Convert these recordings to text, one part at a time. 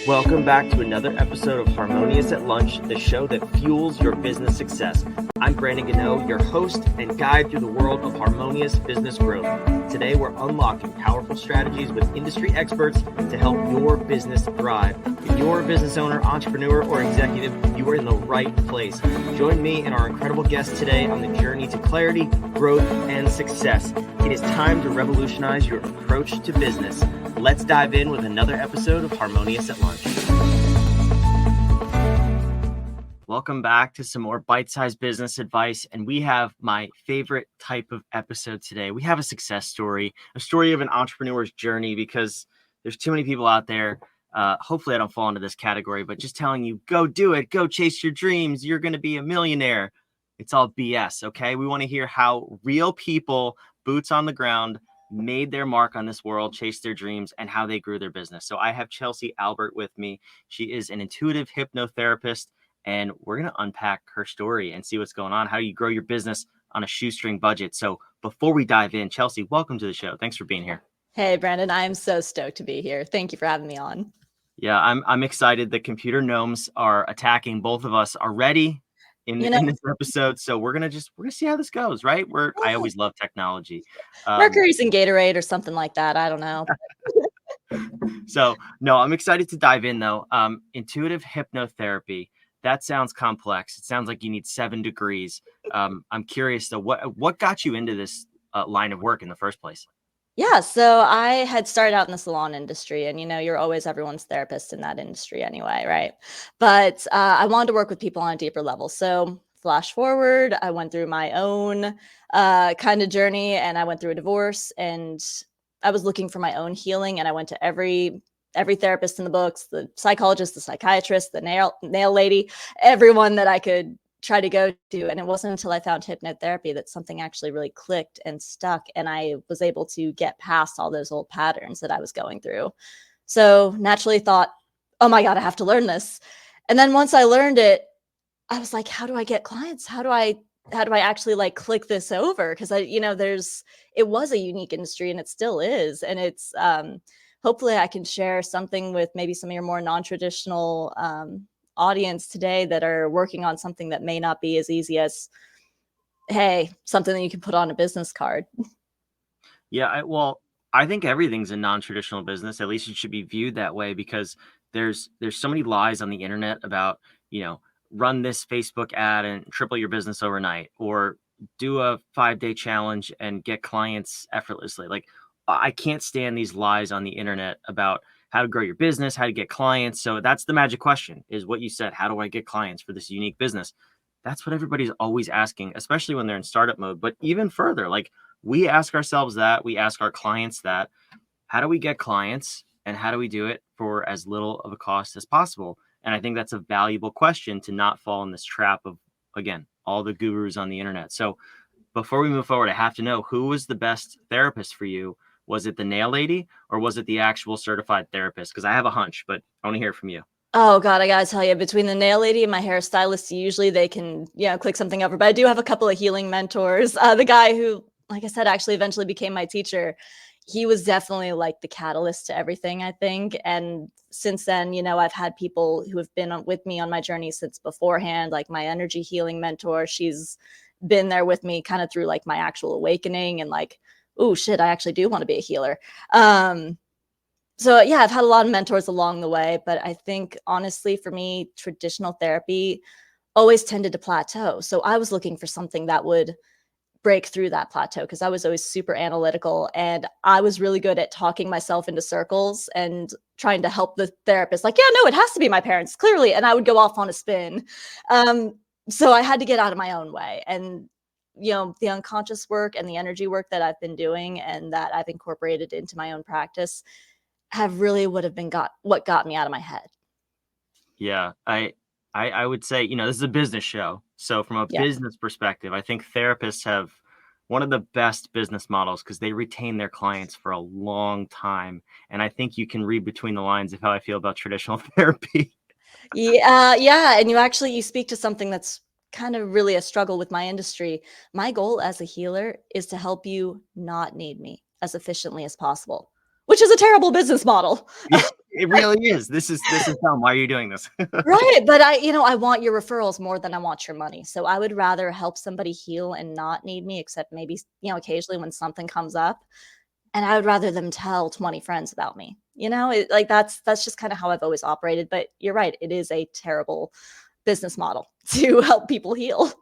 Welcome back to another episode of Harmonious at Lunch, the show that fuels your business success. I'm Brandon Gano, your host and guide through the world of harmonious business growth. Today, we're unlocking powerful strategies with industry experts to help your business thrive. If you're a business owner, entrepreneur, or executive, you are in the right place. Join me and our incredible guests today on the journey to clarity, growth, and success. It is time to revolutionize your approach to business. Let's dive in with another episode of Harmonious at Lunch. Welcome back to some more bite-sized business advice, and we have my favorite type of episode today. We have a success story, a story of an entrepreneur's journey, because there's too many people out there. Hopefully I don't fall into this category, but just telling you, go do it, go chase your dreams. You're going to be a millionaire. It's all BS, okay? We want to hear how real people, boots on the ground, made their mark on this world, chased their dreams, and how they grew their business. So I have Chelsey Albert with me. She is an intuitive hypnotherapist, and we're going to unpack her story and see what's going on, how you grow your business on a shoestring budget. So before we dive in, Chelsey, welcome to the show. Thanks for being here. Hey, Brandon, I'm so stoked to be here. Thank you for having me on. Yeah, I'm excited. The computer gnomes are attacking both of us already in this episode. So we're gonna see how this goes, right? I always love technology. Mercury's in Gatorade or something like that. I don't know. So no, I'm excited to dive in though. Intuitive hypnotherapy. That sounds complex. It sounds like you need 7 degrees. I'm curious though, what got you into this line of work in the first place? Yeah, so I had started out in the salon industry, and you're always everyone's therapist in that industry anyway, right? But I wanted to work with people on a deeper level. So flash forward, I went through my own kind of journey, and I went through a divorce, and I was looking for my own healing, and I went to every therapist in the books, the psychologist, the psychiatrist, the nail lady, everyone that I could try to go to. And it wasn't until I found hypnotherapy that something actually really clicked and stuck, and I was able to get past all those old patterns that I was going through. So naturally thought, oh my God, I have to learn this. And then once I learned it, I was like, how do I get clients? How do I actually click this over? Because it was a unique industry, and it still is. And it's hopefully I can share something with maybe some of your more non-traditional audience today that are working on something that may not be as easy as, hey, something that you can put on a business card. Yeah, I think everything's a non-traditional business. At least it should be viewed that way, because there's so many lies on the internet about, run this Facebook ad and triple your business overnight, or do a 5-day challenge and get clients effortlessly. I can't stand these lies on the internet about how to grow your business, how to get clients. So that's the magic question, is what you said. How do I get clients for this unique business? That's what everybody's always asking, especially when they're in startup mode. But even further, we ask ourselves that, we ask our clients that. How do we get clients, and how do we do it for as little of a cost as possible? And I think that's a valuable question to not fall in this trap of, again, all the gurus on the internet. So before we move forward, I have to know, who was the best therapist for you? Was it the nail lady, or was it the actual certified therapist? Because I have a hunch, but I want to hear from you. Oh God, I gotta tell you, between the nail lady and my hairstylist, usually they can, click something over. But I do have a couple of healing mentors. The guy who, like I said, actually eventually became my teacher, he was definitely the catalyst to everything, I think. And since then, I've had people who have been with me on my journey since beforehand, like my energy healing mentor. She's been there with me kind of through my actual awakening, and oh shit, I actually do want to be a healer. So yeah, I've had a lot of mentors along the way, but I think honestly for me, traditional therapy always tended to plateau. So I was looking for something that would break through that plateau, because I was always super analytical, and I was really good at talking myself into circles and trying to help the therapist. Yeah, no, it has to be my parents, clearly. And I would go off on a spin. So I had to get out of my own way. And the unconscious work and the energy work that I've been doing and that I've incorporated into my own practice have really would have been what got me out of my head. Yeah, I would say, this is a business show. So from a business perspective, I think therapists have one of the best business models, because they retain their clients for a long time. And I think you can read between the lines of how I feel about traditional therapy. Yeah. And you speak to something that's kind of really a struggle with my industry. My goal as a healer is to help you not need me as efficiently as possible, which is a terrible business model. It really is. This is dumb. Why are you doing this? Right, but I want your referrals more than I want your money. So I would rather help somebody heal and not need me, except maybe, occasionally when something comes up. And I would rather them tell 20 friends about me. Like that's just kind of how I've always operated. But you're right, it is a terrible business model to help people heal.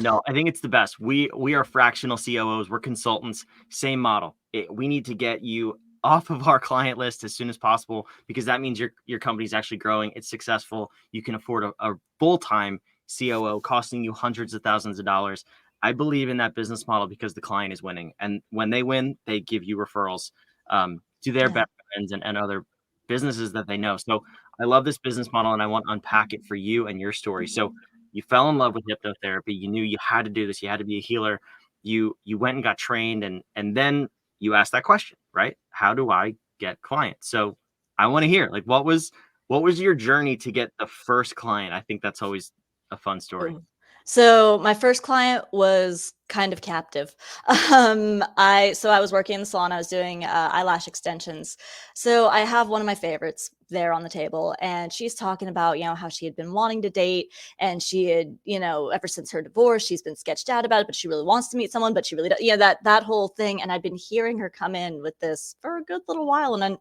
No, I think it's the best. We are fractional COOs. We're consultants. Same model. We need to get you off of our client list as soon as possible because that means your company's actually growing. It's successful. You can afford a full-time COO costing you hundreds of thousands of dollars. I believe in that business model because the client is winning, and when they win, they give you referrals to their Yeah. best friends and other businesses that they know. So I love this business model, and I want to unpack it for you and your story. So you fell in love with hypnotherapy. You knew you had to do this. You had to be a healer. You went and got trained, and then you asked that question, right? How do I get clients? So I want to hear, like, what was your journey to get the first client? I think that's always a fun story. Ooh. So my first client was kind of captive. I was working in the salon. I was doing eyelash extensions. So I have one of my favorites there on the table, and she's talking about how she had been wanting to date, and she had ever since her divorce, she's been sketched out about it, but she really wants to meet someone, but she really that whole thing. And I'd been hearing her come in with this for a good little while, and then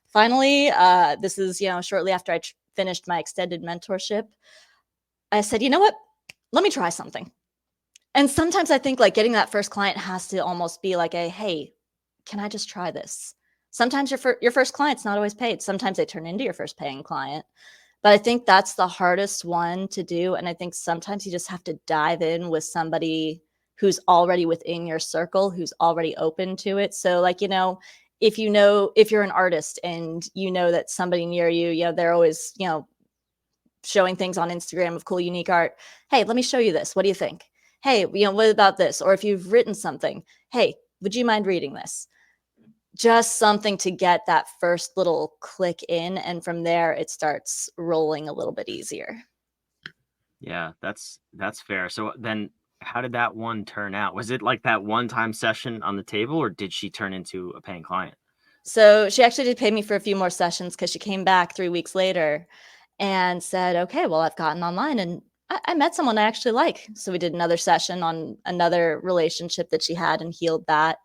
finally, this is shortly after I finished my extended mentorship. I said, you know what? Let me try something. And sometimes I think like getting that first client has to almost be like hey, can I just try this? Sometimes your first client's not always paid. Sometimes they turn into your first paying client. But I think that's the hardest one to do. And I think sometimes you just have to dive in with somebody who's already within your circle, who's already open to it. So like, if you're an artist and that somebody near you, they're always, showing things on Instagram of cool, unique art. Hey, let me show you this. What do you think? Hey, what about this? Or if you've written something, hey, would you mind reading this? Just something to get that first little click in. And from there, it starts rolling a little bit easier. Yeah, that's fair. So then how did that one turn out? Was it like that one-time session on the table, or did she turn into a paying client? So she actually did pay me for a few more sessions because she came back 3 weeks later and said, okay, well, I've gotten online and I met someone I actually like. So we did another session on another relationship that she had and healed that.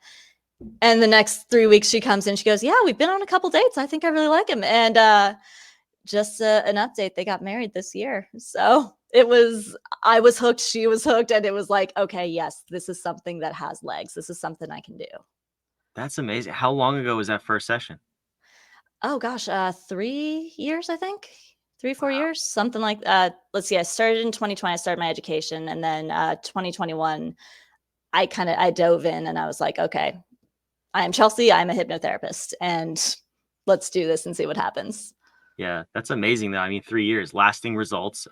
And the next 3 weeks she comes in, she goes, yeah, we've been on a couple dates. I think I really like him. And just an update, they got married this year. So I was hooked, she was hooked. And it was like, okay, yes, this is something that has legs. This is something I can do. That's amazing. How long ago was that first session? Oh gosh, 3 years, I think. 3, 4 Wow. years, something like let's see, I started in 2020, I started my education, and then 2021, I dove in and I was like, okay, I am Chelsey, I'm a hypnotherapist, and let's do this and see what happens. Yeah, that's amazing though. I mean, 3 years, lasting results.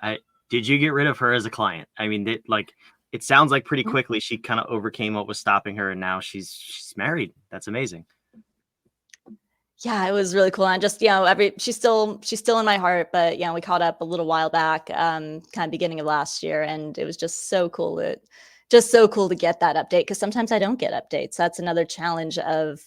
Did you get rid of her as a client? I mean, it sounds like pretty Mhm. quickly she kind of overcame what was stopping her and now she's married. That's amazing. Yeah, it was really cool. And just, she's still in my heart, but we caught up a little while back, kind of beginning of last year, and it was just so cool to get that update because sometimes I don't get updates. That's another challenge of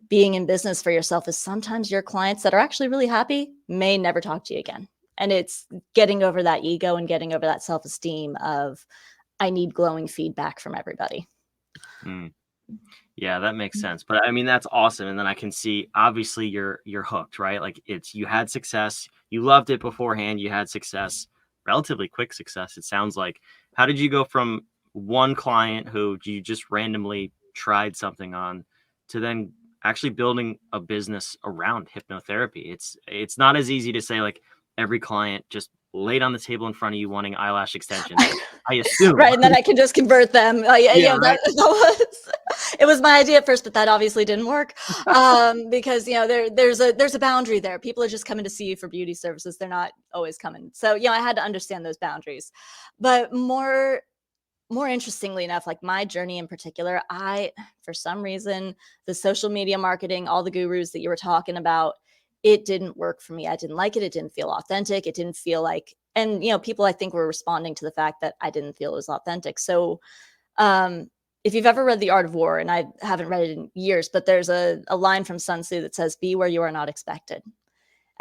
being in business for yourself is sometimes your clients that are actually really happy may never talk to you again. And it's getting over that ego and getting over that self-esteem of I need glowing feedback from everybody. Mm. Yeah, that makes sense. But I mean, that's awesome. And then I can see obviously you're hooked, right? Like you had success, you loved it beforehand, you had success, relatively quick success, it sounds like. How did you go from one client who you just randomly tried something on to then actually building a business around hypnotherapy? It's not as easy to say like every client just laid on the table in front of you wanting eyelash extensions. I assume. Right, and then I can just convert them. Yeah, That, right. that was it was my idea at first, but that obviously didn't work because there's a boundary there. People are just coming to see you for beauty services; they're not always coming. So I had to understand those boundaries. But more interestingly enough, like my journey in particular, for some reason, the social media marketing, all the gurus that you were talking about, it didn't work for me. I didn't like it. It didn't feel authentic. It didn't feel like, and people I think were responding to the fact that I didn't feel it was authentic. So, um, if you've ever read The Art of War, and I haven't read it in years, but there's a line from Sun Tzu that says, "Be where you are not expected."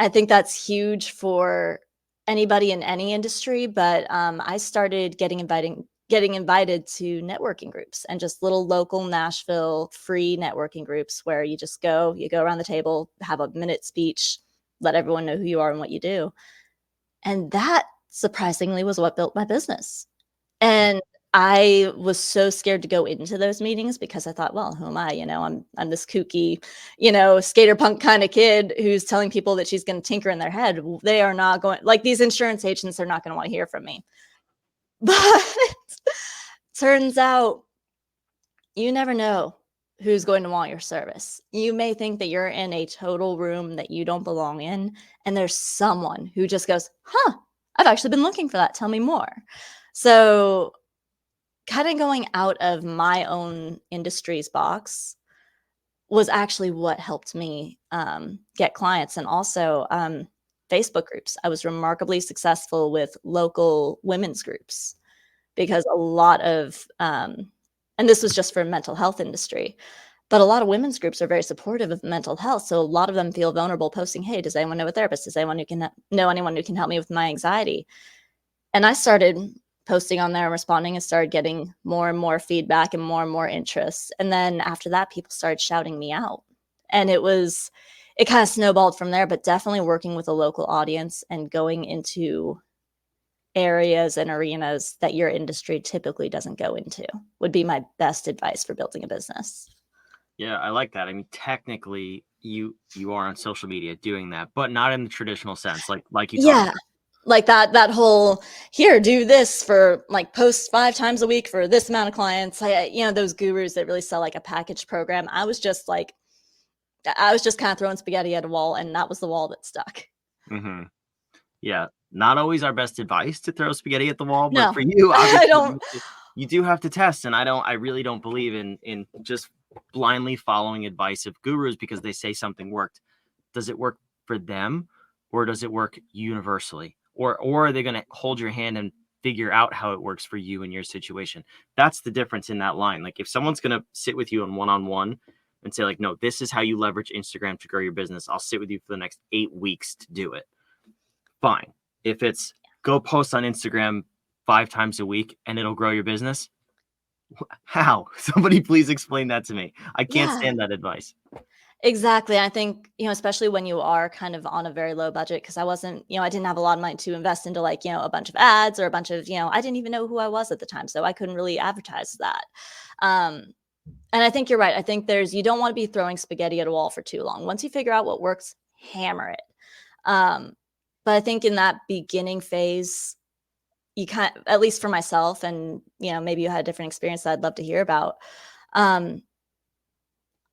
I think that's huge for anybody in any industry, but, I started getting invited to networking groups and just little local Nashville free networking groups where you go around the table, have a minute speech, let everyone know who you are and what you do. And that surprisingly was what built my business. And I was so scared to go into those meetings because I thought, well, who am I? I'm this kooky, skater punk kind of kid who's telling people that she's going to tinker in their head. They are not going, like, these insurance agents are not going to want to hear from me. But turns out you never know who's going to want your service. You may think that you're in a total room that you don't belong in, and there's someone who just goes, huh, I've actually been looking for that. Tell me more. So, kind of going out of my own industry's box was actually what helped me get clients. And also Facebook groups. I was remarkably successful with local women's groups because a lot of, and this was just for mental health industry, but a lot of women's groups are very supportive of mental health. So a lot of them feel vulnerable posting, hey, does anyone know a therapist? Does anyone who can know anyone who can help me with my anxiety? And I started posting on there and responding and started getting more and more feedback and more interest. And then after that, people started shouting me out. And it kind of snowballed from there, but definitely working with a local audience and going into areas and arenas that your industry typically doesn't go into would be my best advice for building a business. Yeah, I like that. I mean, technically, you are on social media doing that, but not in the traditional sense, like you talked Yeah. about. Like that whole, here, do this for, like, post 5 times a week for this amount of clients. Those gurus that really sell like a package program. I was just kind of throwing spaghetti at a wall, and that was the wall that stuck. Hmm. Yeah, not always our best advice to throw spaghetti at the wall, but No, for you, I obviously, don't. you do have to test. And I really don't believe in just blindly following advice of gurus because they say something worked. Does it work for them, or does it work universally? Or are they going to hold your hand and figure out how it works for you in your situation? That's the difference in that line. Like, if someone's going to sit with you on one-on-one and say, like, no, this is how you leverage Instagram to grow your business, I'll sit with you for the next 8 weeks to do it. Fine. If it's go post on Instagram 5 times a week and it'll grow your business, how? Somebody please explain that to me. I can't Yeah, stand that advice. exactly. I think, especially when you are kind of on a very low budget, because I didn't have a lot of money to invest into, like, a bunch of ads or a bunch of, I didn't even know who I was at the time. So I couldn't really advertise that. Um, and I think you're right. I think you don't want to be throwing spaghetti at a wall for too long. Once you figure out what works, hammer it. Um, but I think in that beginning phase, at least for myself, and, maybe you had a different experience that I'd love to hear about. Um,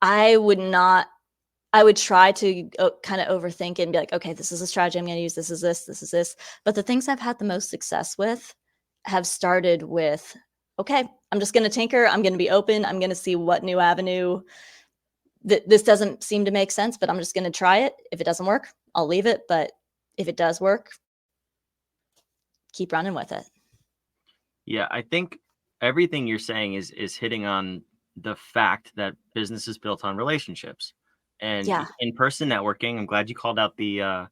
I would not I would try to kind of overthink it and be like, okay, this is a strategy I'm going to use. This is this, this is this. But the things I've had the most success with have started with, okay, I'm just going to tinker. I'm going to be open. I'm going to see what new avenue this doesn't seem to make sense, but I'm just going to try it. If it doesn't work, I'll leave it. But if it does work, keep running with it. Yeah, I think everything you're saying is hitting on the fact that business is built on relationships and Yeah. in-person networking. I'm glad you called out the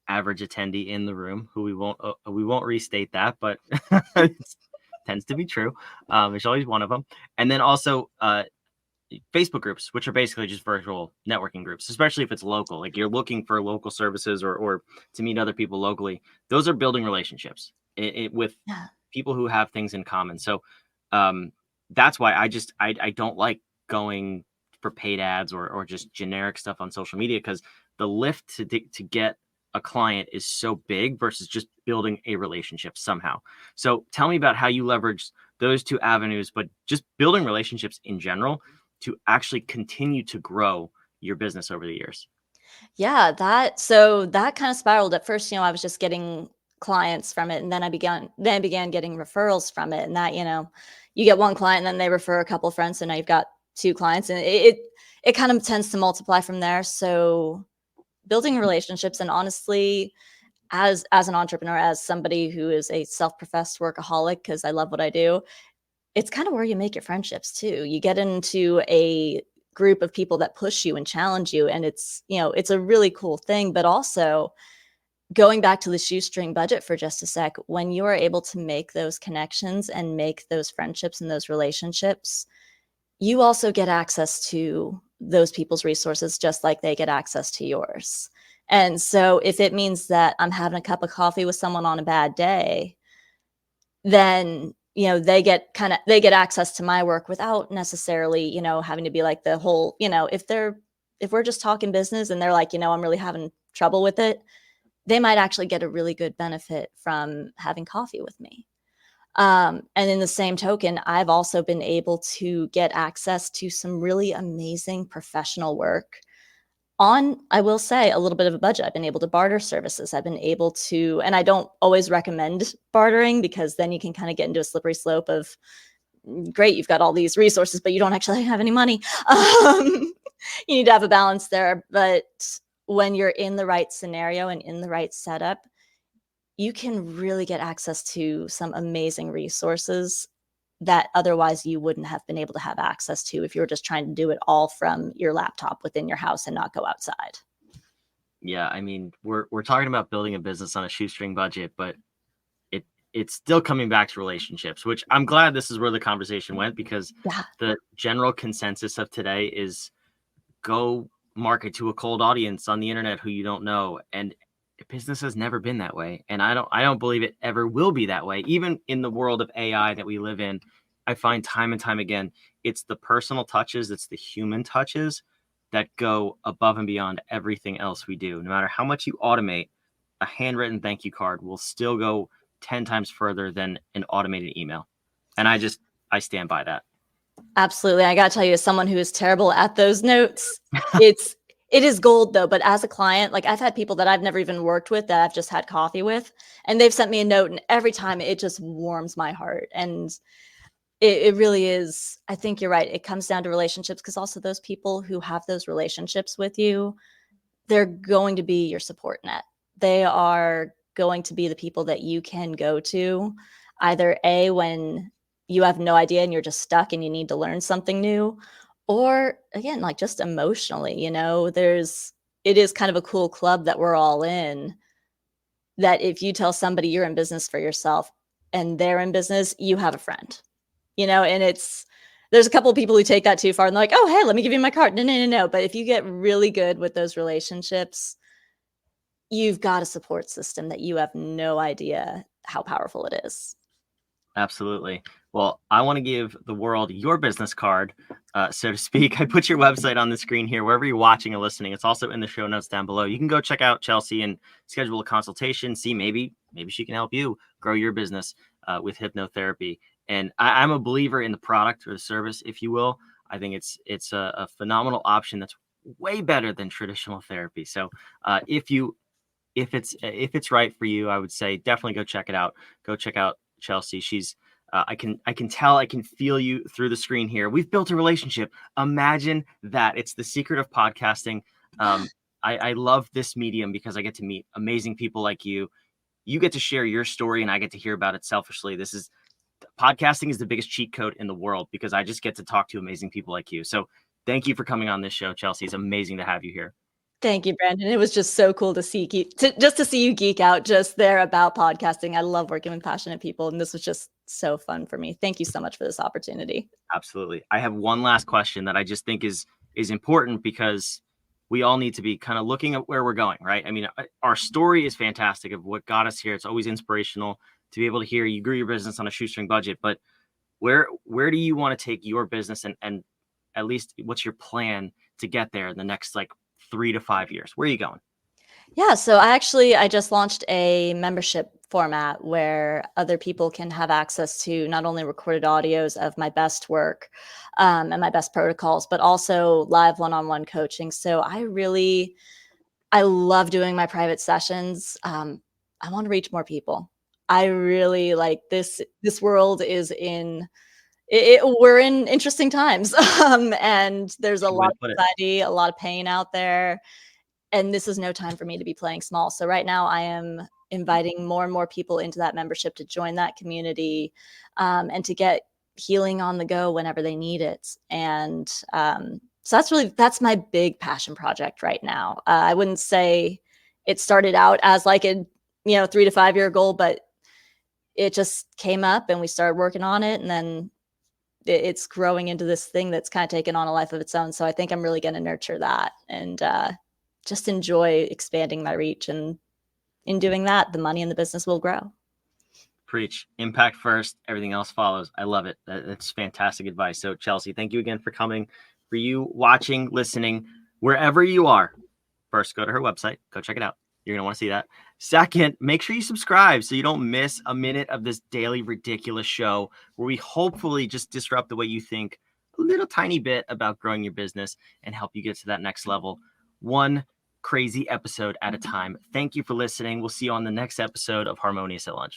average attendee in the room, who we won't restate that, but it tends to be true. There's always one of them, and then also Facebook groups, which are basically just virtual networking groups, especially if it's local. Like, you're looking for local services or to meet other people locally. Those are building relationships with Yeah. people who have things in common. So that's why I don't like going for paid ads or just generic stuff on social media, because the lift to get a client is so big versus just building a relationship somehow. So tell me about how you leverage those two avenues, but just building relationships in general to actually continue to grow your business over the years. Yeah, that kind of spiraled. At first, I was just getting clients from it, and then I began getting referrals from it. And that, you get one client and then they refer a couple of friends, so now you've got 2 clients, and it kind of tends to multiply from there. So building relationships, and honestly, as an entrepreneur, as somebody who is a self-professed workaholic, because I love what I do, it's kind of where you make your friendships too. You get into group of people that push you and challenge you. And it's, it's a really cool thing. But also, going back to the shoestring budget for just a sec, when you are able to make those connections and make those friendships and those relationships, you also get access to those people's resources just like they get access to yours. And so if it means that I'm having a cup of coffee with someone on a bad day, then they get access to my work without necessarily having to be like the whole, if we're just talking business and they're like, I'm really having trouble with it, they might actually get a really good benefit from having coffee with me. And in the same token, I've also been able to get access to some really amazing professional work on, I will say, a little bit of a budget. I've been able to barter services. I've been able to, and I don't always recommend bartering because then you can kind of get into a slippery slope of, great, you've got all these resources, but you don't actually have any money. You need to have a balance there. But when you're in the right scenario and in the right setup, you can really get access to some amazing resources that otherwise you wouldn't have been able to have access to if you were just trying to do it all from your laptop within your house and not go outside. Yeah, I mean, we're talking about building a business on a shoestring budget, but it's still coming back to relationships, which I'm glad this is where the conversation went, because the general consensus of today is go market to a cold audience on the internet who you don't know. And business has never been that way. And I don't believe it ever will be that way. Even in the world of AI that we live in, I find time and time again, it's the personal touches, it's the human touches that go above and beyond everything else we do. No matter how much you automate, a handwritten thank you card will still go 10 times further than an automated email. And I stand by that. Absolutely. I got to tell you, as someone who is terrible at those notes, it is gold though. But as a client, like I've had people that I've never even worked with that I've just had coffee with, and they've sent me a note, and every time it just warms my heart. And it really is. I think you're right. It comes down to relationships, because also those people who have those relationships with you, they're going to be your support net. They are going to be the people that you can go to either A, when you have no idea and you're just stuck and you need to learn something new, or again, like just emotionally, it is kind of a cool club that we're all in, that if you tell somebody you're in business for yourself and they're in business, you have a friend, and there's a couple of people who take that too far and they're like, oh, hey, let me give you my card. No. But if you get really good with those relationships, you've got a support system that you have no idea how powerful it is. Absolutely. Well, I want to give the world your business card, so to speak. I put your website on the screen here, wherever you're watching or listening. It's also in the show notes down below. You can go check out Chelsey and schedule a consultation. See, maybe she can help you grow your business with hypnotherapy. And I'm a believer in the product or the service, if you will. I think it's a phenomenal option that's way better than traditional therapy. So if it's right for you, I would say definitely go check it out. Go check out Chelsey. She's I can tell, I can feel you through the screen here. We've built a relationship. Imagine that. It's the secret of podcasting. I love this medium because I get to meet amazing people like you. You get to share your story and I get to hear about it selfishly. Podcasting is the biggest cheat code in the world because I just get to talk to amazing people like you. So thank you for coming on this show, Chelsey. It's amazing to have you here. Thank you, Brandon. It was just so cool to see you geek out just there about podcasting. I love working with passionate people, and this was just so fun for me. Thank you so much for this opportunity. Absolutely. I have one last question that I just think is important, because we all need to be kind of looking at where we're going, right? I mean, our story is fantastic of what got us here. It's always inspirational to be able to hear you grew your business on a shoestring budget, but where do you want to take your business, and at least what's your plan to get there in the next 3 to 5 years? Where are you going? Yeah, so I just launched a membership format where other people can have access to not only recorded audios of my best work and my best protocols, but also live one-on-one coaching. So I love doing my private sessions. I want to reach more people. I really like this. This world is we're in interesting times, and there's a lot of anxiety, a lot of pain out there. And this is no time for me to be playing small. So right now I am inviting more and more people into that membership to join that community, and to get healing on the go whenever they need it. And So that's my big passion project right now. I wouldn't say it started out as like a 3 to 5 year goal, but it just came up and we started working on it, and then it's growing into this thing that's kind of taken on a life of its own. So I think I'm really going to nurture that and just enjoy expanding my reach. And in doing that, the money in the business will grow. Preach. Impact first, everything else follows. I love it. That's fantastic advice. So, Chelsey, thank you again for coming. For you watching, listening, wherever you are, first, go to her website. Go check it out. You're going to want to see that. Second, make sure you subscribe so you don't miss a minute of this daily ridiculous show where we hopefully just disrupt the way you think a little tiny bit about growing your business and help you get to that next level. One crazy episode at a time. Thank you for listening. We'll see you on the next episode of Harmonious at Lunch.